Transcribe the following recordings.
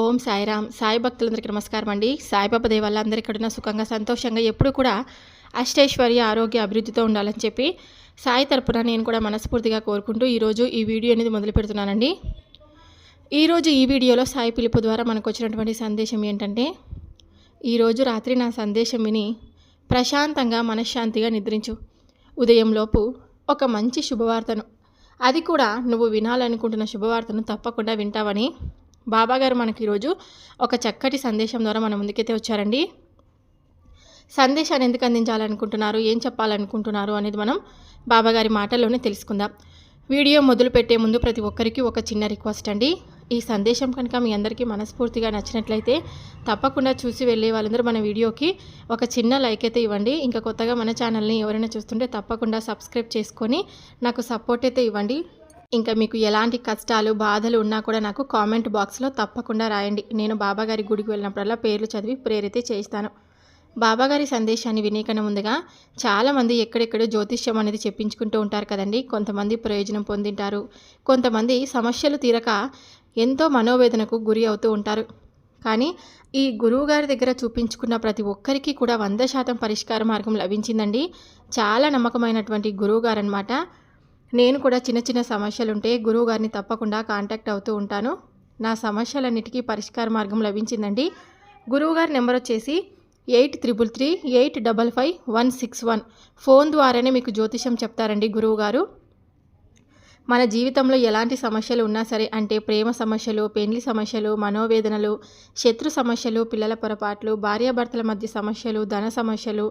ఓం సాయిరామ్. సాయి భక్తులందరికీ నమస్కారం అండి. సాయిబాబా దయ వల్ల అందరూ ఎక్కడున్నా సుఖంగా సంతోషంగా ఎప్పుడు కూడా అష్టైశ్వర్య ఆరోగ్య అభివృద్ధితో ఉండాలని చెప్పి సాయి తరపున నేను కూడా మనస్ఫూర్తిగా కోరుకుంటూ ఈరోజు ఈ వీడియో అనేది మొదలు పెడుతున్నానండి. ఈరోజు ఈ వీడియోలో సాయి పిలుపు ద్వారా మనకు వచ్చినటువంటి సందేశం ఏంటంటే, ఈరోజు రాత్రి నా సందేశం విని ప్రశాంతంగా మనశ్శాంతిగా నిద్రించు. ఉదయంలోపు ఒక మంచి శుభవార్తను, అది కూడా నువ్వు వినాలనుకుంటున్న శుభవార్తను తప్పకుండా వింటావని బాబాగారు మనకి ఈరోజు ఒక చక్కటి సందేశం ద్వారా మన ముందుకైతే వచ్చారండి. సందేశాన్ని ఎందుకు అందించాలనుకుంటున్నారు, ఏం చెప్పాలనుకుంటున్నారు అనేది మనం బాబాగారి మాటల్లోనే తెలుసుకుందాం. వీడియో మొదలు పెట్టే ముందు ప్రతి ఒక్కరికి ఒక చిన్న రిక్వెస్ట్ అండి. ఈ సందేశం కనుక మీ అందరికీ మనస్ఫూర్తిగా నచ్చినట్లయితే తప్పకుండా చూసి వెళ్ళే వాళ్ళందరూ మన వీడియోకి ఒక చిన్న లైక్ అయితే ఇవ్వండి. ఇంకా కొత్తగా మన ఛానల్ని ఎవరైనా చూస్తుంటే తప్పకుండా సబ్స్క్రైబ్ చేసుకొని నాకు సపోర్ట్ అయితే ఇవ్వండి. ఇంకా మీకు ఎలాంటి కష్టాలు బాధలు ఉన్నా కూడా నాకు కామెంట్ బాక్స్లో తప్పకుండా రాయండి. నేను బాబాగారి గుడికి వెళ్ళినప్పుడల్లా పేర్లు చదివి ప్రేరితే చేయిస్తాను. బాబాగారి సందేశాన్ని వినేకన్నా ముందుగా చాలామంది ఎక్కడెక్కడో జ్యోతిష్యం అనేది చెప్పించుకుంటూ ఉంటారు కదండి. కొంతమంది ప్రయోజనం పొందింటారు, కొంతమంది సమస్యలు తీరక ఎంతో మనోవేదనకు గురి అవుతూ ఉంటారు. కానీ ఈ గురువుగారి దగ్గర చూపించుకున్న ప్రతి ఒక్కరికి కూడా 100% పరిష్కార మార్గం లభించిందండి. చాలా నమ్మకమైనటువంటి గురువుగారు అనమాట. నేను కూడా చిన్న చిన్న సమస్యలుంటే గురువుగారిని తప్పకుండా కాంటాక్ట్ అవుతూ ఉంటాను. నా సమస్యలన్నిటికీ పరిష్కార మార్గం లభించిందండి. గురువుగారి నెంబర్ వచ్చేసి 8338555161. ఫోన్ ద్వారానే మీకు జ్యోతిషం చెప్తారండి గురువుగారు. మన జీవితంలో ఎలాంటి సమస్యలు ఉన్నా సరే, అంటే ప్రేమ సమస్యలు, పెళ్లి సమస్యలు, మనోవేదనలు, శత్రు సమస్యలు, పిల్లల పొరపాట్లు, భార్యాభర్తల మధ్య సమస్యలు, ధన సమస్యలు,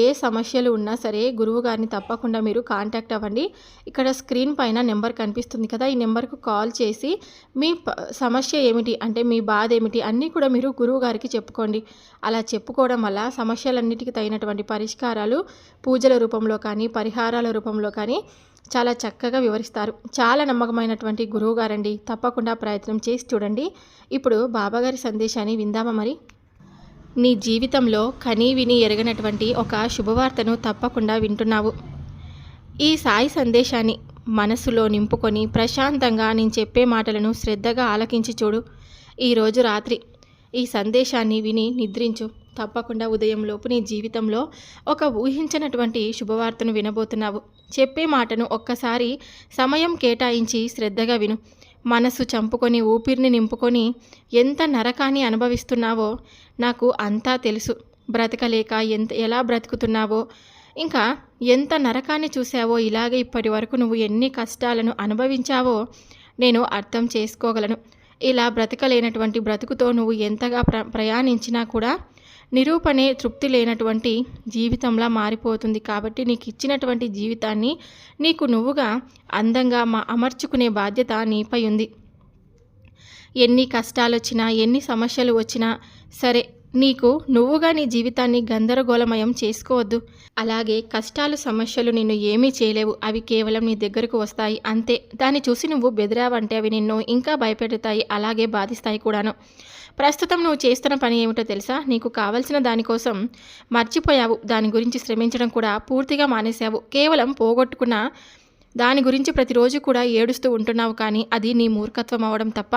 ఏ సమస్యలు ఉన్నా సరే గురువుగారిని తప్పకుండా మీరు కాంటాక్ట్ అవ్వండి. ఇక్కడ స్క్రీన్ పైన నెంబర్ కనిపిస్తుంది కదా, ఈ నెంబర్కు కాల్ చేసి మీ సమస్య ఏమిటి, అంటే మీ బాధ ఏమిటి అన్నీ కూడా మీరు గురువుగారికి చెప్పుకోండి. అలా చెప్పుకోవడం వల్ల సమస్యలన్నిటికీ తగినటువంటి పరిష్కారాలు పూజల రూపంలో కానీ, పరిహారాల రూపంలో కానీ చాలా చక్కగా వివరిస్తారు. చాలా నమ్మకమైనటువంటి గురువుగారండి. తప్పకుండా ప్రయత్నం చేసి చూడండి. ఇప్పుడు బాబాగారి సందేశాన్ని విందామా మరి. నీ జీవితంలో కనీ విని ఎరగనటువంటి ఒక శుభవార్తను తప్పకుండా వింటున్నావు. ఈ సాయి సందేశాన్ని మనసులో నింపుకొని ప్రశాంతంగా నేను చెప్పే మాటలను శ్రద్ధగా ఆలకించి చూడు. ఈరోజు రాత్రి ఈ సందేశాన్ని విని నిద్రించు. తప్పకుండా ఉదయంలోపు నీ జీవితంలో ఒక ఊహించినటువంటి శుభవార్తను వినబోతున్నావు. చెప్పే మాటను ఒక్కసారి సమయం కేటాయించి శ్రద్ధగా విను. మనసు చంపుకొని ఊపిరిని నింపుకొని ఎంత నరకాన్ని అనుభవిస్తున్నావో నాకు అంతా తెలుసు. బ్రతకలేక ఎలా బ్రతుకుతున్నావో, ఇంకా ఎంత నరకాన్ని చూసావో, ఇలాగే ఇప్పటి వరకు నువ్వు ఎన్ని కష్టాలను అనుభవించావో నేను అర్థం చేసుకోగలను. ఇలా బ్రతకలేనటువంటి బ్రతుకుతో నువ్వు ఎంతగా ప్రయాణించినా కూడా నిరూపణే తృప్తి లేనటువంటి జీవితంలా మారిపోతుంది. కాబట్టి నీకు ఇచ్చినటువంటి జీవితాన్ని నీకు నువ్వుగా అందంగా అమర్చుకునే బాధ్యత నీపై ఉంది. ఎన్ని కష్టాలు వచ్చినా, ఎన్ని సమస్యలు వచ్చినా సరే, నీకు నువ్వుగా నీ జీవితాన్ని గందరగోళమయం చేసుకోవద్దు. అలాగే కష్టాలు సమస్యలు నిన్ను ఏమీ చేయలేవు. అవి కేవలం నీ దగ్గరకు వస్తాయి అంతే. దాన్ని చూసి నువ్వు బెదిరావంటే అవి నిన్ను ఇంకా భయపెడతాయి, అలాగే బాధిస్తాయి కూడాను. ప్రస్తుతం నువ్వు చేస్తున్న పని ఏమిటో తెలుసా? నీకు కావలసిన దానికోసం మర్చిపోయావు. దాని గురించి శ్రమించడం కూడా పూర్తిగా మానేశావు. కేవలం పోగొట్టుకున్న దాని గురించి ప్రతిరోజు కూడా ఏడుస్తూ ఉంటున్నావు. కానీ అది నీ మూర్ఖత్వం అవ్వడం తప్ప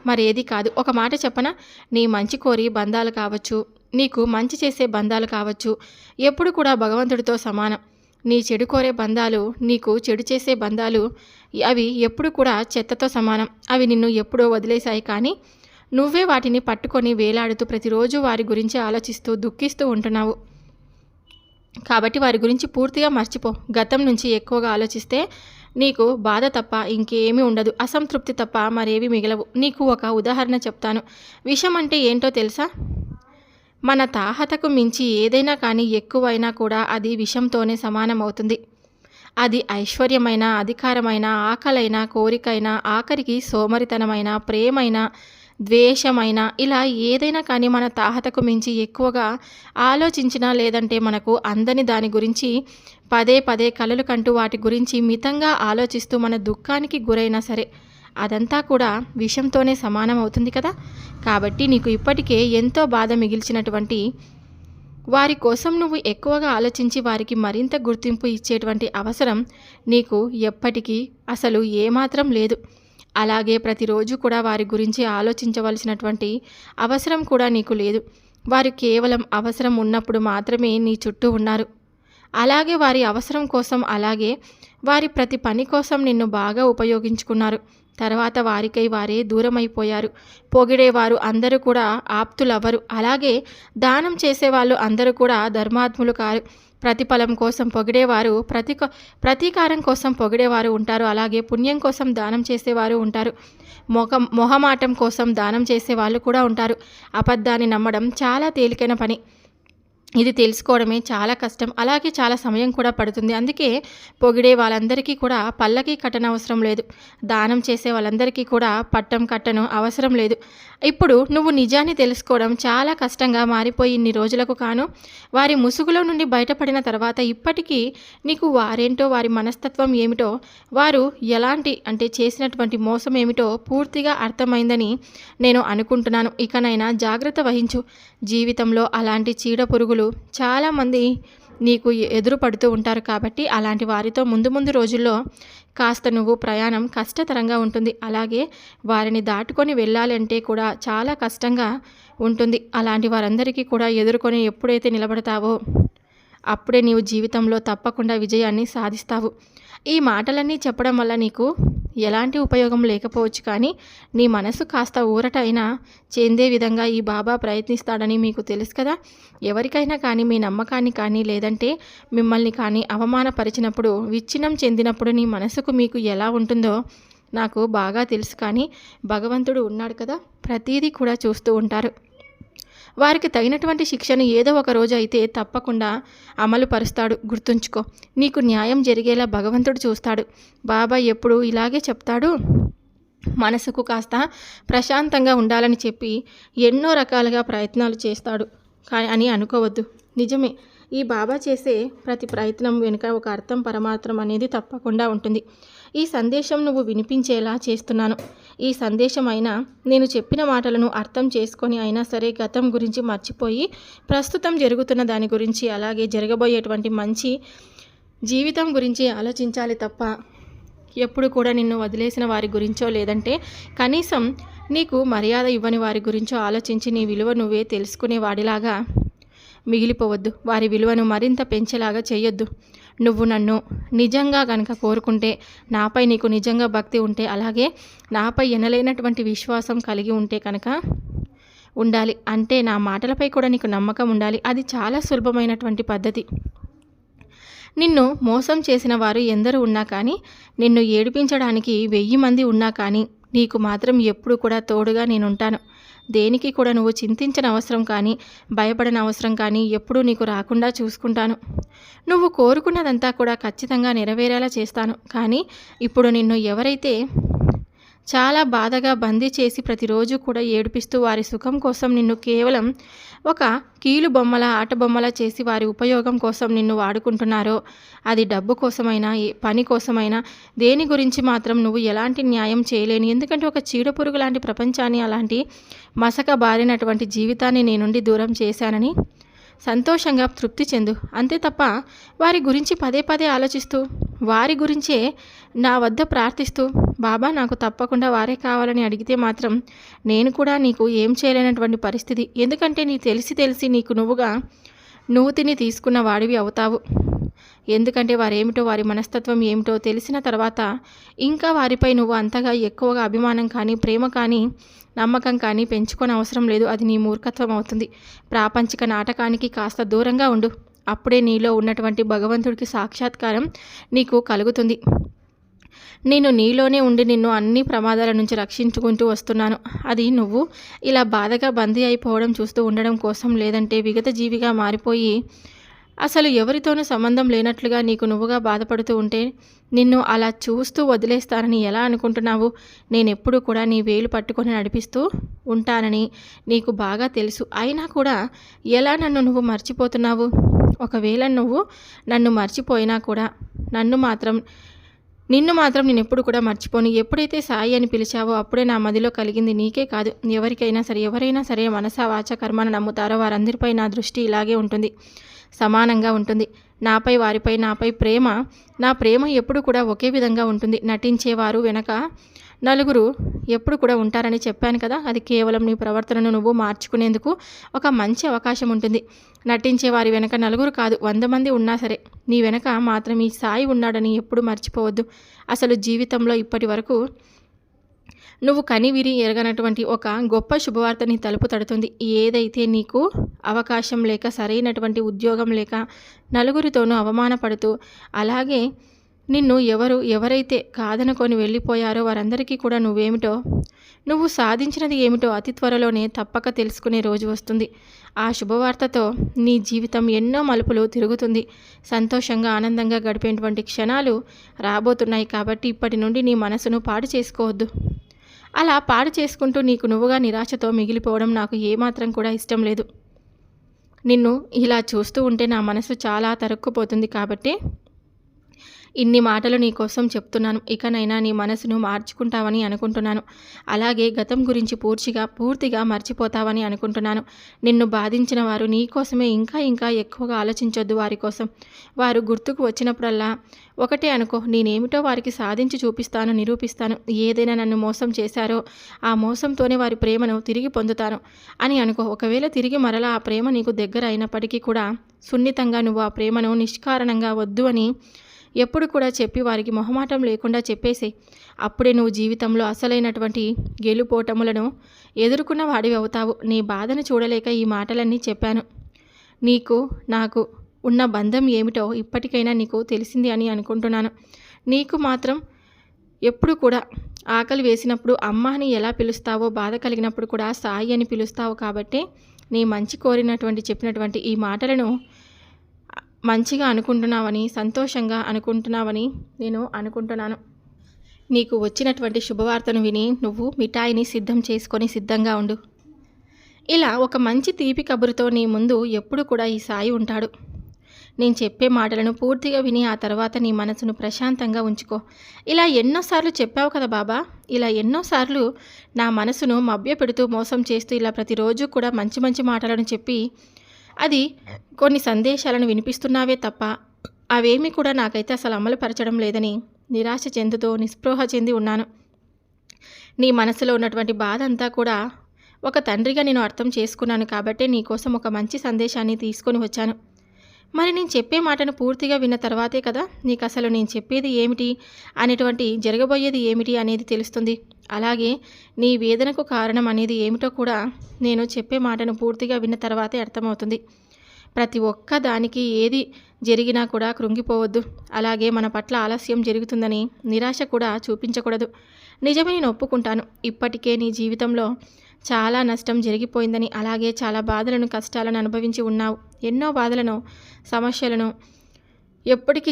మరేది కాదు. ఒక మాట చెప్పనా? నీ మంచి కోరి బంధాలు కావచ్చు, నీకు మంచి చేసే బంధాలు కావచ్చు, ఎప్పుడు కూడా భగవంతుడితో సమానం. నీ చెడు కోరే బంధాలు, నీకు చెడు చేసే బంధాలు, అవి ఎప్పుడు కూడా చెత్తతో సమానం. అవి నిన్ను ఎప్పుడో వదిలేశాయి, కానీ నువ్వే వాటిని పట్టుకొని వేలాడుతూ ప్రతిరోజు వారి గురించి ఆలోచిస్తూ దుఃఖిస్తూ ఉంటున్నావు. కాబట్టి వారి గురించి పూర్తిగా మర్చిపో. గతం నుంచి ఎక్కువగా ఆలోచిస్తే నీకు బాధ తప్ప ఇంకేమీ ఉండదు, అసంతృప్తి తప్ప మరేవి మిగలవు. నీకు ఒక ఉదాహరణ చెప్తాను. విషం అంటే ఏంటో తెలుసా? మన తాహతకు మించి ఏదైనా కానీ ఎక్కువైనా కూడా అది విషంతోనే సమానమవుతుంది. అది ఐశ్వర్యమైన, అధికారమైన, ఆకలైన, కోరికైన, ఆఖరికి సోమరితనమైన, ప్రేమైన, ద్వేషమైన, ఇలా ఏదైనా కానీ మన తాహతకు మించి ఎక్కువగా ఆలోచించినా, లేదంటే మనకు అందని దాని గురించి పదే పదే కలలు కంటూ వాటి గురించి మితంగా ఆలోచిస్తూ మన దుఃఖానికి గురైనా సరే అదంతా కూడా విషంతోనే సమానం అవుతుంది కదా. కాబట్టి నీకు ఇప్పటికే ఎంతో బాధ మిగిల్చినటువంటి వారి కోసం నువ్వు ఎక్కువగా ఆలోచించి వారికి మరింత గుర్తింపు ఇచ్చేటువంటి అవసరం నీకు ఎప్పటికీ అసలు ఏమాత్రం లేదు. అలాగే ప్రతిరోజు కూడా వారి గురించి ఆలోచించవలసినటువంటి అవసరం కూడా నీకు లేదు. వారు కేవలం అవసరం ఉన్నప్పుడు మాత్రమే నీ చుట్టూ ఉన్నారు. అలాగే వారి అవసరం కోసం, అలాగే వారి ప్రతి పని కోసం నిన్ను బాగా ఉపయోగించుకున్నారు. తర్వాత వారికై వారే దూరమైపోయారు. పొగిడేవారు అందరూ కూడా ఆప్తులవ్వరు. అలాగే దానం చేసేవాళ్ళు అందరూ కూడా ధర్మాత్ములు కారు. ప్రతిఫలం కోసం పొగిడేవారు, ప్రతీకారం కోసం పొగిడేవారు ఉంటారు. అలాగే పుణ్యం కోసం దానం చేసేవారు ఉంటారు. మొహమాటం కోసం దానం చేసే వాళ్ళు కూడా ఉంటారు. అబద్ధాన్ని నమ్మడం చాలా తేలికైన పని. ఇది తెలుసుకోవడమే చాలా కష్టం. అలాగే చాలా సమయం కూడా పడుతుంది. అందుకే పొగిడే వాళ్ళందరికీ కూడా పల్లకి కట్టనవసరం లేదు. దానం చేసే వాళ్ళందరికీ కూడా పట్టం కట్టను అవసరం లేదు. ఇప్పుడు నువ్వు నిజాన్ని తెలుసుకోవడం చాలా కష్టంగా మారిపోయి ఇన్ని రోజులకు కాను వారి ముసుగులో నుండి బయటపడిన తర్వాత ఇప్పటికీ నీకు వారేంటో, వారి మనస్తత్వం ఏమిటో, వారు ఎలాంటి చేసినటువంటి మోసం ఏమిటో పూర్తిగా అర్థమైందని నేను అనుకుంటున్నాను. ఇకనైనా జాగ్రత్త వహించు. జీవితంలో అలాంటి చీడ పురుగులు చాలామంది నీకు ఎదురు పడుతూ ఉంటారు. కాబట్టి అలాంటి వారితో ముందు రోజుల్లో కాస్త నువ్వు ప్రయాణం కష్టతరంగా ఉంటుంది. అలాగే వారిని దాటుకొని వెళ్ళాలంటే కూడా చాలా కష్టంగా ఉంటుంది. అలాంటి వారందరికీ కూడా ఎదుర్కొని ఎప్పుడైతే నిలబడతావో అప్పుడే నీవు జీవితంలో తప్పకుండా విజయాన్ని సాధిస్తావు. ఈ మాటలన్నీ చెప్పడం వల్ల నీకు ఎలాంటి ఉపయోగం లేకపోవచ్చు, కానీ నీ మనసు కాస్త ఊరట అయినా చెందే విధంగా ఈ బాబా ప్రయత్నిస్తాడని మీకు తెలుసు కదా. ఎవరికైనా కానీ మీ నమ్మకాన్ని కానీ లేదంటే మిమ్మల్ని కానీ అవమానపరిచినప్పుడు, విచ్ఛిన్నం చెందినప్పుడు నీ మనసుకు మీకు ఎలా ఉంటుందో నాకు బాగా తెలుసు. కానీ భగవంతుడు ఉన్నాడు కదా, ప్రతీదీ కూడా చూస్తూ ఉంటారు. వారికి తగినటువంటి శిక్షను ఏదో ఒక రోజు అయితే తప్పకుండా అమలు పరుస్తాడు. గుర్తుంచుకో, నీకు న్యాయం జరిగేలా భగవంతుడు చూస్తాడు. బాబా ఎప్పుడు ఇలాగే చెప్తాడు. మనసుకు కాస్త ప్రశాంతంగా ఉండాలని చెప్పి ఎన్నో రకాలుగా ప్రయత్నాలు చేస్తాడు అని అనుకోవద్దు. నిజమే, ఈ బాబా చేసే ప్రతి ప్రయత్నం వెనుక ఒక అర్థం, పరమార్థం అనేది తప్పకుండా ఉంటుంది. ఈ సందేశం నువ్వు వినిపించేలా చేస్తున్నాను. ఈ సందేశం అయినా నేను చెప్పిన మాటలను అర్థం చేసుకొని అయినా సరే గతం గురించి మర్చిపోయి ప్రస్తుతం జరుగుతున్న దాని గురించి, అలాగే జరగబోయేటువంటి మంచి జీవితం గురించి ఆలోచించాలి తప్ప ఎప్పుడు కూడా నిన్ను వదిలేసిన వారి గురించో, లేదంటే కనీసం నీకు మర్యాద ఇవ్వని వారి గురించో ఆలోచించి నీ విలువ నువ్వే తెలుసుకునే వాడిలాగా మిగిలిపోవద్దు. వారి విలువను మరింత పెంచేలాగా చేయొద్దు. నువ్వు నన్ను నిజంగా కనుక కోరుకుంటే, నాపై నీకు నిజంగా భక్తి ఉంటే, అలాగే నాపై ఎనలేనటువంటి విశ్వాసం కలిగి ఉంటే కనుక ఉండాలి. అంటే నా మాటలపై కూడా నీకు నమ్మకం ఉండాలి. అది చాలా సులభమైనటువంటి పద్ధతి. నిన్ను మోసం చేసిన వారు ఎందరూ ఉన్నా కానీ, నిన్ను ఏడిపించడానికి 1000 మంది ఉన్నా కానీ నీకు మాత్రం ఎప్పుడు కూడా తోడుగా నేనుంటాను. దేనికి కూడా నువ్వు చింతించిన అవసరం కానీ, భయపడని అవసరం కానీ ఎప్పుడూ నీకు రాకుండా చూసుకుంటాను. నువ్వు కోరుకున్నదంతా కూడా ఖచ్చితంగా నెరవేరేలా చేస్తాను. కానీ ఇప్పుడు నిన్ను ఎవరైతే చాలా బాధగా బందీ చేసి ప్రతిరోజు కూడా ఏడిపిస్తూ వారి సుఖం కోసం నిన్ను కేవలం ఒక కీలు బొమ్మల, ఆట బొమ్మల చేసి వారి ఉపయోగం కోసం నిన్ను వాడుకుంటున్నారో, అది డబ్బు కోసమైనా, పని కోసమైనా, దేని గురించి మాత్రం నువ్వు ఎలాంటి న్యాయం చేయలేని. ఎందుకంటే ఒక చీడపురుగు లాంటి ప్రపంచాన్ని, అలాంటి మసక బారినటువంటి జీవితాన్ని నీ నుండి దూరం చేశానని సంతోషంగా తృప్తి చెందు. అంతే తప్ప వారి గురించి పదే ఆలోచిస్తూ, వారి గురించే నా వద్ద ప్రార్థిస్తూ, బాబా నాకు తప్పకుండా వారే కావాలని అడిగితే మాత్రం నేను కూడా నీకు ఏం చేయలేనటువంటి పరిస్థితి. ఎందుకంటే నీ తెలిసి నీకు నువ్వు తిని తీసుకున్న వాడివి అవుతావు. ఎందుకంటే వారేమిటో, వారి మనస్తత్వం ఏమిటో తెలిసిన తర్వాత ఇంకా వారిపై నువ్వు అంతగా ఎక్కువగా అభిమానం కానీ, ప్రేమ కానీ, నమ్మకం కానీ పెంచుకొని అవసరం లేదు. అది నీ మూర్ఖత్వం అవుతుంది. ప్రాపంచిక నాటకానికి కాస్త దూరంగా ఉండు. అప్పుడే నీలో ఉన్నటువంటి భగవంతుడికి సాక్షాత్కారం నీకు కలుగుతుంది. నేను నీలోనే ఉండి నిన్ను అన్ని ప్రమాదాల నుంచి రక్షించుకుంటూ వస్తున్నాను. అది నువ్వు ఇలా బాధగా బందీ అయిపోవడం చూస్తూ ఉండడం కోసం, లేదంటే విగత జీవిగా మారిపోయి అసలు ఎవరితోనూ సంబంధం లేనట్లుగా నీకు నువ్వుగా బాధపడుతూ ఉంటే నిన్ను అలా చూస్తూ వదిలేస్తానని ఎలా అనుకుంటున్నావు? నేనెప్పుడు కూడా నీ వేలు పట్టుకొని నడిపిస్తూ ఉంటానని నీకు బాగా తెలుసు. అయినా కూడా ఎలా నన్ను నువ్వు మర్చిపోతున్నావు? ఒకవేళ నువ్వు నన్ను మర్చిపోయినా కూడా నిన్ను మాత్రం నేను ఎప్పుడు కూడా మర్చిపోను. ఎప్పుడైతే సాయి అని పిలిచావో అప్పుడే నా మదిలో కలిగింది నీకే కాదు, ఎవరైనా సరే మనసా వాచ కర్మను నమ్ముతారో వారందరిపై నా దృష్టి ఇలాగే ఉంటుంది, సమానంగా ఉంటుంది. నాపై, వారిపై నాపై నా ప్రేమ ఎప్పుడు కూడా ఒకే విధంగా ఉంటుంది. నటించేవారు వెనక నలుగురు ఎప్పుడు కూడా ఉంటారని చెప్పాను కదా, అది కేవలం నీ ప్రవర్తనను నువ్వు మార్చుకునేందుకు ఒక మంచి అవకాశం ఉంటుంది. నటించే వారి వెనక నలుగురు కాదు 100 మంది ఉన్నా సరే నీ వెనక మాత్రం ఈ సాయి ఉన్నాడని ఎప్పుడు మర్చిపోవద్దు. అసలు జీవితంలో ఇప్పటి వరకు నువ్వు కనివిరి ఎరగనటువంటి ఒక గొప్ప శుభవార్త నీ తలుపు తడుతుంది. ఏదైతే నీకు అవకాశం లేక, సరైనటువంటి ఉద్యోగం లేక, నలుగురితోనూ అవమానపడుతూ, అలాగే నిన్ను ఎవరైతే కాదనుకొని వెళ్ళిపోయారో వారందరికీ కూడా నువ్వు సాధించినది ఏమిటో అతి త్వరలోనే తప్పక తెలుసుకునే రోజు వస్తుంది. ఆ శుభవార్తతో నీ జీవితం ఎన్నో మలుపులు తిరుగుతుంది. సంతోషంగా ఆనందంగా గడిపేటువంటి క్షణాలు రాబోతున్నాయి. కాబట్టి ఇప్పటి నుండి నీ మనసును పాడు చేసుకోవద్దు. అలా పాడు చేసుకుంటూ నీకు నువ్వుగా నిరాశతో మిగిలిపోవడం నాకు ఏమాత్రం కూడా ఇష్టం లేదు. నిన్ను ఇలా చూస్తూ ఉంటే నా మనసు చాలా తరుక్కుపోతుంది. కాబట్టి ఇన్ని మాటలు నీ కోసం చెప్తున్నాను. ఇకనైనా నీ మనసును మార్చుకుంటావని అనుకుంటున్నాను. అలాగే గతం గురించి పూర్తిగా మర్చిపోతావని అనుకుంటున్నాను. నిన్ను బాధించిన వారు నీ కోసమే ఇంకా ఎక్కువగా ఆలోచించొద్దు. వారి కోసం వారు గుర్తుకు వచ్చినప్పుడల్లా ఒకటే అనుకో, నేనేమిటో వారికి సాధించి చూపిస్తాను, నిరూపిస్తాను. ఏదైనా నన్ను మోసం చేశారో ఆ మోసంతోనే వారి ప్రేమను తిరిగి పొందుతాను అని అనుకో. ఒకవేళ తిరిగి మరలా ఆ ప్రేమ నీకు దగ్గర అయినప్పటికీ కూడా సున్నితంగా నువ్వు ఆ ప్రేమను నిష్కారణంగా వద్దు అని ఎప్పుడు కూడా చెప్పి వారికి మొహమాటం లేకుండా చెప్పేసేయ్. అప్పుడే నువ్వు జీవితంలో అసలైనటువంటి గెలుపోటములను ఎదుర్కొన్న వాడివి అవుతావు. నీ బాధను చూడలేక ఈ మాటలన్నీ చెప్పాను. నీకు నాకు ఉన్న బంధం ఏమిటో ఇప్పటికైనా నీకు తెలిసింది అని అనుకుంటున్నాను. నీకు మాత్రం ఎప్పుడు కూడా ఆకలి వేసినప్పుడు అమ్మ అని ఎలా పిలుస్తావో, బాధ కలిగినప్పుడు కూడా సాయి అని పిలుస్తావు. కాబట్టి నీ మంచి కోరినటువంటి చెప్పినటువంటి ఈ మాటలను మంచిగా అనుకుంటున్నావని, సంతోషంగా అనుకుంటున్నావని నేను అనుకుంటున్నాను. నీకు వచ్చినటువంటి శుభవార్తను విని నువ్వు మిఠాయిని సిద్ధం చేసుకొని సిద్ధంగా ఉండు. ఇలా ఒక మంచి తీపి కబురుతో నీ ముందు ఎప్పుడు కూడా ఈ సాయి ఉంటాడు. నేను చెప్పే మాటలను పూర్తిగా విని ఆ తర్వాత నీ మనసును ప్రశాంతంగా ఉంచుకో. ఇలా ఎన్నోసార్లు చెప్పావు కదా బాబా, ఇలా ఎన్నోసార్లు నా మనసును మభ్యపెడుతూ మోసం చేస్తూ ఇలా ప్రతిరోజు కూడా మంచి మంచి మాటలను చెప్పి అది కొన్ని సందేశాలను వినిపిస్తున్నావే తప్ప అవేమీ కూడా నాకైతే అసలు అమలు పరచడం లేదని నిరాశ చెందుతూ నిస్పృహ చెంది ఉన్నాను. నీ మనసులో ఉన్నటువంటి బాధ అంతా కూడా ఒక తండ్రిగా నేను అర్థం చేసుకున్నాను. కాబట్టి నీకోసం ఒక మంచి సందేశాన్ని తీసుకొని వచ్చాను. మరి నేను చెప్పే మాటను పూర్తిగా విన్న తర్వాతే కదా నీకు అసలు నేను చెప్పేది ఏమిటి అనేటువంటి, జరగబోయేది ఏమిటి అనేది తెలుస్తుంది. అలాగే నీ వేదనకు కారణం అనేది ఏమిటో కూడా నేను చెప్పే మాటను పూర్తిగా విన్న తర్వాతే అర్థమవుతుంది. ప్రతి ఒక్క దానికి ఏది జరిగినా కూడా కృంగిపోవద్దు. అలాగే మన పట్ల ఆలస్యం జరుగుతుందని నిరాశ కూడా చూపించకూడదు. నిజమే, నేను ఒప్పుకుంటాను. ఇప్పటికే నీ జీవితంలో చాలా నష్టం జరిగిపోయిందని, అలాగే చాలా బాధలను, కష్టాలను అనుభవించి ఉన్నావు. ఎన్నో బాధలను, సమస్యలను ఎప్పటికీ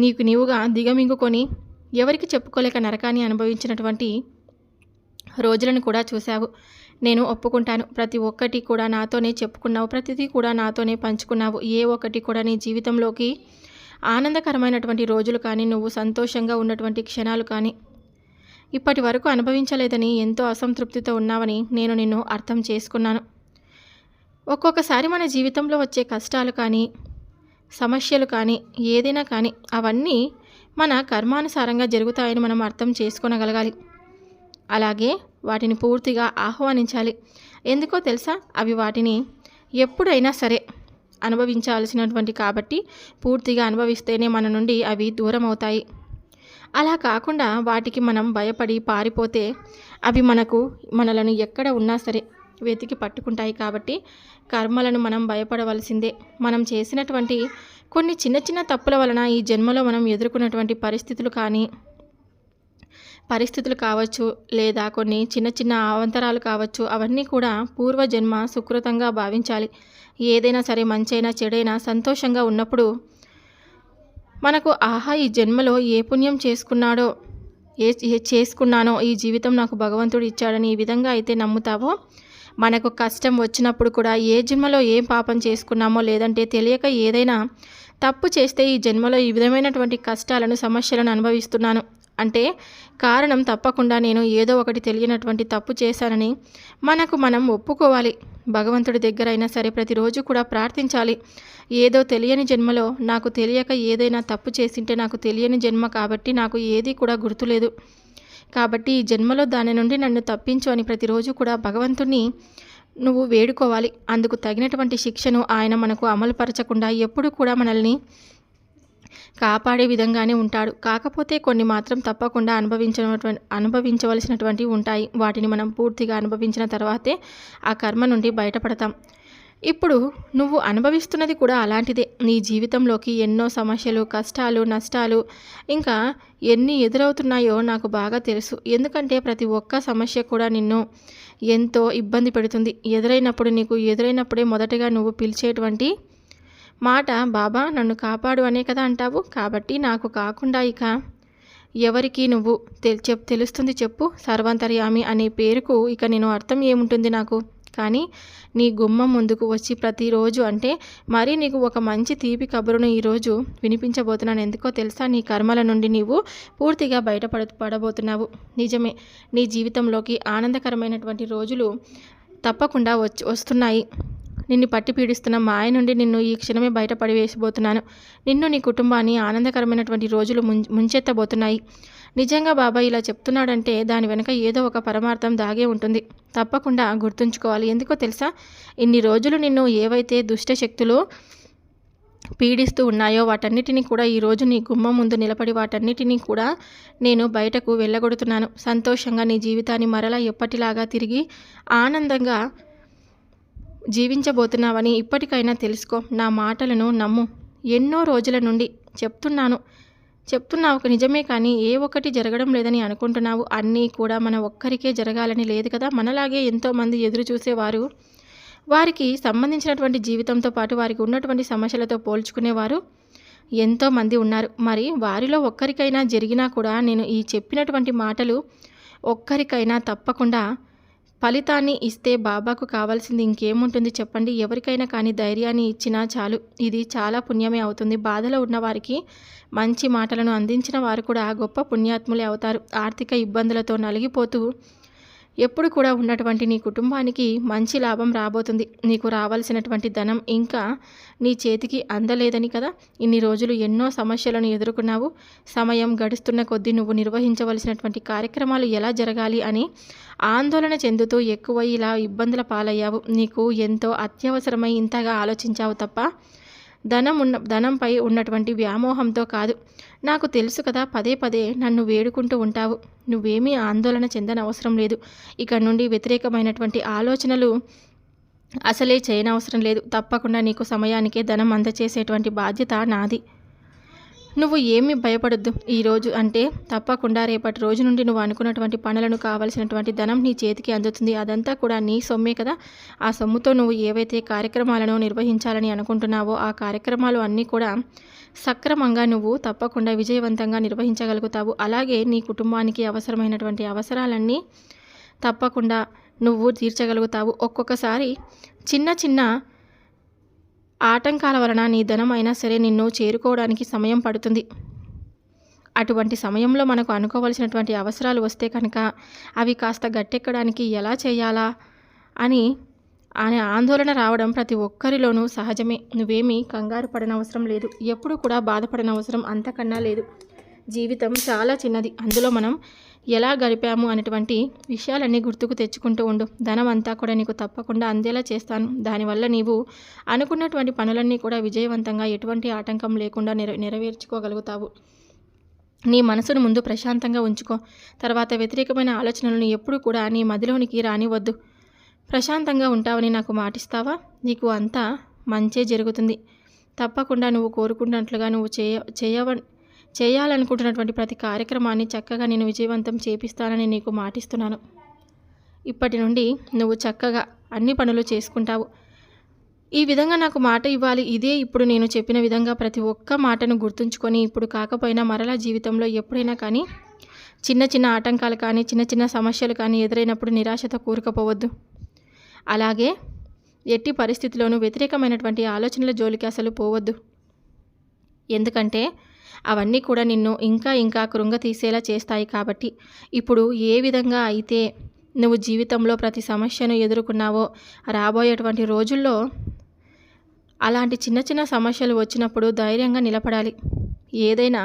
నీకు నీవుగా దిగమింగుకొని ఎవరికి చెప్పుకోలేక నరకాన్ని అనుభవించినటువంటి రోజులను కూడా చూశావు. నేను ఒప్పుకుంటాను. ప్రతి ఒక్కటి కూడా నాతోనే చెప్పుకున్నావు. ప్రతిదీ కూడా నాతోనే పంచుకున్నావు. ఏ ఒక్కటి కూడా నీ జీవితంలోకి ఆనందకరమైనటువంటి రోజులు కానీ, నువ్వు సంతోషంగా ఉన్నటువంటి క్షణాలు కానీ ఇప్పటి వరకు అనుభవించలేదని, ఎంతో అసంతృప్తితో ఉన్నావని నేను నిన్ను అర్థం చేసుకున్నాను. ఒక్కొక్కసారి మన జీవితంలో వచ్చే కష్టాలు కానీ, సమస్యలు కానీ, ఏదైనా కానీ అవన్నీ మన కర్మానుసారంగా జరుగుతాయని మనం అర్థం చేసుకోగలగాలి. అలాగే వాటిని పూర్తిగా ఆహ్వానించాలి. ఎందుకో తెలుసా, అవి వాటిని ఎప్పుడైనా సరే అనుభవించాల్సినటువంటి కాబట్టి పూర్తిగా అనుభవిస్తేనే మన నుండి అవి దూరం అవుతాయి. అలా కాకుండా వాటికి మనం భయపడి పారిపోతే అవి మనలను ఎక్కడ ఉన్నా సరే వెతికి పట్టుకుంటాయి. కాబట్టి కర్మలను మనం భయపడవలసిందే. మనం చేసినటువంటి కొన్ని చిన్న చిన్న తప్పుల వలన ఈ జన్మలో మనం ఎదుర్కొన్నటువంటి పరిస్థితులు కావచ్చు, లేదా కొన్ని చిన్న చిన్న అవాంతరాలు కావచ్చు, అవన్నీ కూడా పూర్వజన్మ సుకృతంగా భావించాలి. ఏదైనా సరే, మంచైనా చెడైనా, సంతోషంగా ఉన్నప్పుడు మనకు ఈ జన్మలో ఏ పుణ్యం చేసుకున్నానో ఈ జీవితం నాకు భగవంతుడు ఇచ్చాడని ఈ విధంగా అయితే నమ్ముతావో, మనకు కష్టం వచ్చినప్పుడు కూడా ఏ జన్మలో ఏం పాపం చేసుకున్నామో, లేదంటే తెలియక ఏదైనా తప్పు చేస్తే ఈ జన్మలో ఈ విధమైనటువంటి కష్టాలను, సమస్యలను అనుభవిస్తున్నాను అంటే కారణం తప్పకుండా నేను ఏదో ఒకటి తెలియనటువంటి తప్పు చేశానని మనం ఒప్పుకోవాలి. భగవంతుడి దగ్గర అయినా సరే ప్రతిరోజు కూడా ప్రార్థించాలి. ఏదో తెలియని జన్మలో నాకు తెలియక ఏదైనా తప్పు చేసింటే నాకు తెలియని జన్మ కాబట్టి నాకు ఏది కూడా గుర్తులేదు. కాబట్టి ఈ జన్మలో దాని నుండి నన్ను తప్పించు అని ప్రతిరోజు కూడా భగవంతుణ్ణి నువ్వు వేడుకోవాలి. అందుకు తగినటువంటి శిక్షను ఆయన మనకు అమలుపరచకుండా ఎప్పుడు కూడా మనల్ని కాపాడే విధంగానే ఉంటాడు. కాకపోతే కొన్ని మాత్రం తప్పకుండా అనుభవించవలసినటువంటివి ఉంటాయి. వాటిని మనం పూర్తిగా అనుభవించిన తర్వాతే ఆ కర్మ నుండి బయటపడతాం. ఇప్పుడు నువ్వు అనుభవిస్తున్నది కూడా అలాంటిదే. నీ జీవితంలోకి ఎన్నో సమస్యలు, కష్టాలు, నష్టాలు ఇంకా ఎన్ని ఎదురవుతున్నాయో నాకు బాగా తెలుసు. ఎందుకంటే ప్రతి ఒక్క సమస్య కూడా నిన్ను ఎంతో ఇబ్బంది పెడుతుంది. నీకు ఎదురైనప్పుడే మొదటగా నువ్వు పిలిచేటువంటి మాట బాబా నన్ను కాపాడు అనే కదా అంటావు. కాబట్టి నాకు కాకుండా ఇక ఎవరికి నువ్వు తెలుస్తుంది చెప్పు. సర్వాంతర్యామి అనే పేరుకు ఇక నేను అర్థం ఏముంటుంది నాకు. కానీ నీ గుమ్మం ముందుకు వచ్చి ప్రతిరోజు అంటే మరీ నీకు ఒక మంచి తీపి కబురును ఈరోజు వినిపించబోతున్నాను. ఎందుకో తెలుసా? నీ కర్మల నుండి నీవు పూర్తిగా పడబోతున్నావు. నిజమే, నీ జీవితంలోకి ఆనందకరమైనటువంటి రోజులు తప్పకుండా వస్తున్నాయి. నిన్ను పట్టి పీడిస్తున్న మాయ నుండి నిన్ను ఈ క్షణమే బయటపడి వేసిపోతున్నాను. నిన్ను నీ కుటుంబాన్ని ఆనందకరమైనటువంటి రోజులు ముంచెత్తబోతున్నాయి. నిజంగా బాబా ఇలా చెప్తున్నాడంటే దాని వెనుక ఏదో ఒక పరమార్థం దాగే ఉంటుంది. తప్పకుండా గుర్తుంచుకోవాలి. ఎందుకో తెలుసా? ఇన్ని రోజులు నిన్ను ఏవైతే దుష్ట శక్తులు పీడిస్తూ ఉన్నాయో వాటన్నిటినీ కూడా ఈరోజు నీ గుమ్మం ముందు నిలబడి వాటన్నిటినీ కూడా నేను బయటకు వెళ్ళగొడుతున్నాను. సంతోషంగా నీ జీవితాన్ని మరలా ఎప్పటిలాగా తిరిగి ఆనందంగా జీవించబోతున్నావని ఇప్పటికైనా తెలుసుకో. నా మాటలను నమ్ము. ఎన్నో రోజుల నుండి చెప్తున్నావు నిజమే, కానీ ఏ ఒక్కటి జరగడం లేదని అనుకుంటున్నావు. అన్నీ కూడా మన ఒక్కరికే జరగాలని లేదు కదా. మనలాగే ఎంతోమంది ఎదురు చూసేవారు, వారికి సంబంధించినటువంటి జీవితంతో పాటు వారికి ఉన్నటువంటి సమస్యలతో పోల్చుకునేవారు ఎంతోమంది ఉన్నారు. మరి వారిలో ఒక్కరికైనా జరిగినా కూడా నేను ఈ చెప్పినటువంటి మాటలు ఒక్కరికైనా తప్పకుండా ఫలితాన్ని ఇస్తే బాబాకు కావాల్సింది ఇంకేముంటుంది చెప్పండి. ఎవరికైనా కానీ ధైర్యాన్ని ఇచ్చినా చాలు. ఇది చాలా పుణ్యమే అవుతుంది. బాధలో ఉన్నవారికి మంచి మాటలను అందించిన వారు కూడా గొప్ప పుణ్యాత్ములే అవుతారు. ఆర్థిక ఇబ్బందులతో నలిగిపోతూ ఎప్పుడు కూడా ఉన్నటువంటి నీ కుటుంబానికి మంచి లాభం రాబోతుంది. నీకు రావాల్సినటువంటి ధనం ఇంకా నీ చేతికి అందలేదని కదా ఇన్ని రోజులు ఎన్నో సమస్యలను ఎదుర్కొన్నావు. సమయం గడుస్తున్న కొద్దీ నువ్వు నిర్వహించవలసినటువంటి కార్యక్రమాలు ఎలా జరగాలి అని ఆందోళన చెందుతూ ఎక్కువ ఇలా ఇబ్బందుల పాలయ్యావు. నీకు ఎంతో అత్యవసరమై ఇంతగా ఆలోచించావు తప్ప ధనంపై ఉన్నటువంటి వ్యామోహంతో కాదు. నాకు తెలుసు కదా, పదే పదే నన్ను వేడుకుంటూ ఉంటావు. నువ్వేమీ ఆందోళన చెందనవసరం లేదు. ఇక నుండి వ్యతిరేకమైనటువంటి ఆలోచనలు అసలే చేయనవసరం లేదు. తప్పకుండా నీకు సమయానికే ధనం అందచేసేటువంటి బాధ్యత నాది. నువ్వు ఏమీ భయపడొద్దు. ఈరోజు అంటే తప్పకుండా రేపటి రోజు నుండి నువ్వు అనుకున్నటువంటి పనులను కావలసినటువంటి ధనం నీ చేతికి అందుతుంది. అదంతా కూడా నీ సొమ్మే కదా. ఆ సొమ్ముతో నువ్వు ఏవైతే కార్యక్రమాలను నిర్వహించాలని అనుకుంటున్నావో ఆ కార్యక్రమాలు అన్నీ కూడా సక్రమంగా నువ్వు తప్పకుండా విజయవంతంగా నిర్వహించగలుగుతావు. అలాగే నీ కుటుంబానికి అవసరమైనటువంటి అవసరాలన్నీ తప్పకుండా నువ్వు తీర్చగలుగుతావు. ఒక్కొక్కసారి చిన్న చిన్న ఆటంకాల వలన నీ ధనం అయినా సరే నిన్ను చేరుకోవడానికి సమయం పడుతుంది. అటువంటి సమయంలో మనకు అనుకోవలసినటువంటి అవసరాలు వస్తే కనుక అవి కాస్త గట్టెక్కడానికి ఎలా చేయాలా అని ఆందోళన రావడం ప్రతి ఒక్కరిలోనూ సహజమే. నువ్వేమీ కంగారు పడనవసరం లేదు. ఎప్పుడు కూడా బాధపడనవసరం అంతకన్నా లేదు. జీవితం చాలా చిన్నది. అందులో మనం ఎలా గడిపాము అనేటువంటి విషయాలన్నీ గుర్తుకు తెచ్చుకుంటూ ఉండు. ధనం అంతా కూడా నీకు తప్పకుండా అందేలా చేస్తాను. దానివల్ల నీవు అనుకున్నటువంటి పనులన్నీ కూడా విజయవంతంగా ఎటువంటి ఆటంకం లేకుండా నెరవేర్చుకోగలుగుతావు. నీ మనసును ముందు ప్రశాంతంగా ఉంచుకో. తర్వాత వ్యతిరేకమైన ఆలోచనలను ఎప్పుడు కూడా నీ మదిలోనికి రానివద్దు. ప్రశాంతంగా ఉంటావని నాకు మాటిస్తావా? నీకు అంతా మంచే జరుగుతుంది. తప్పకుండా నువ్వు కోరుకున్నట్లుగా నువ్వు చేయాలనుకుంటున్నటువంటి ప్రతి కార్యక్రమాన్ని చక్కగా నేను విజయవంతం చేపిస్తానని నీకు మాటిస్తున్నాను. ఇప్పటి నుండి నువ్వు చక్కగా అన్ని పనులు చేసుకుంటావు. ఈ విధంగా నాకు మాట ఇవ్వాలి. ఇదే ఇప్పుడు నేను చెప్పిన విధంగా ప్రతి ఒక్క మాటను గుర్తుంచుకొని ఇప్పుడు కాకపోయినా మరలా జీవితంలో ఎప్పుడైనా కానీ చిన్న చిన్న ఆటంకాలు కానీ చిన్న చిన్న సమస్యలు కానీ ఎదురైనప్పుడు నిరాశతో కూరుకుపోవద్దు. అలాగే ఎట్టి పరిస్థితిలోనూ వ్యతిరేకమైనటువంటి ఆలోచనల జోలికి అసలు పోవద్దు. ఎందుకంటే అవన్నీ కూడా నిన్ను ఇంకా ఇంకా కృంగతీసేలా చేస్తాయి. కాబట్టి ఇప్పుడు ఏ విధంగా అయితే నువ్వు జీవితంలో ప్రతి సమస్యను ఎదుర్కొన్నావో రాబోయేటువంటి రోజుల్లో అలాంటి చిన్న చిన్న సమస్యలు వచ్చినప్పుడు ధైర్యంగా నిలబడాలి. ఏదైనా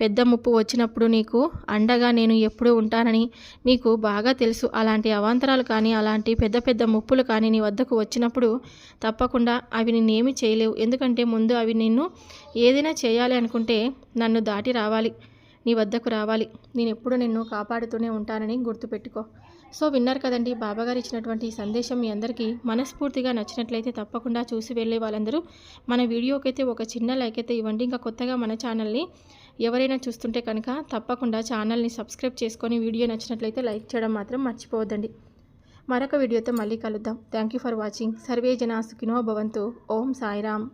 పెద్ద ముప్పు వచ్చినప్పుడు నీకు అండగా నేను ఎప్పుడూ ఉంటానని నీకు బాగా తెలుసు. అలాంటి అవాంతరాలు కానీ, అలాంటి పెద్ద పెద్ద ముప్పులు కానీ నీ వద్దకు వచ్చినప్పుడు తప్పకుండా అవి నిన్నేమీ చేయలేవు. ఎందుకంటే ముందు అవి నిన్ను ఏదైనా చేయాలి అనుకుంటే నన్ను దాటి రావాలి, నీ వద్దకు రావాలి. నేను ఎప్పుడు నిన్ను కాపాడుతూనే ఉంటానని గుర్తుపెట్టుకో. సో విన్నారు కదండి, బాబాగారు ఇచ్చినటువంటి ఈ సందేశం మీ అందరికీ మనస్ఫూర్తిగా నచ్చినట్లయితే తప్పకుండా చూసి వెళ్ళే వాళ్ళందరూ మన వీడియోకైతే ఒక చిన్న లైక్ అయితే ఇవ్వండి. ఇంకా కొత్తగా మన ఛానల్ని ఎవరైనా చూస్తుంటే కనుక తప్పకుండా ఛానల్ని సబ్స్క్రైబ్ చేసుకొని వీడియో నచ్చినట్లయితే లైక్ చేయడం మాత్రం మర్చిపోవద్దండి. మరొక వీడియోతో మళ్ళీ కలుద్దాం. Thank you for watching. Survey జనా సుఖినో భవంతు. ఓం సాయిరామ్.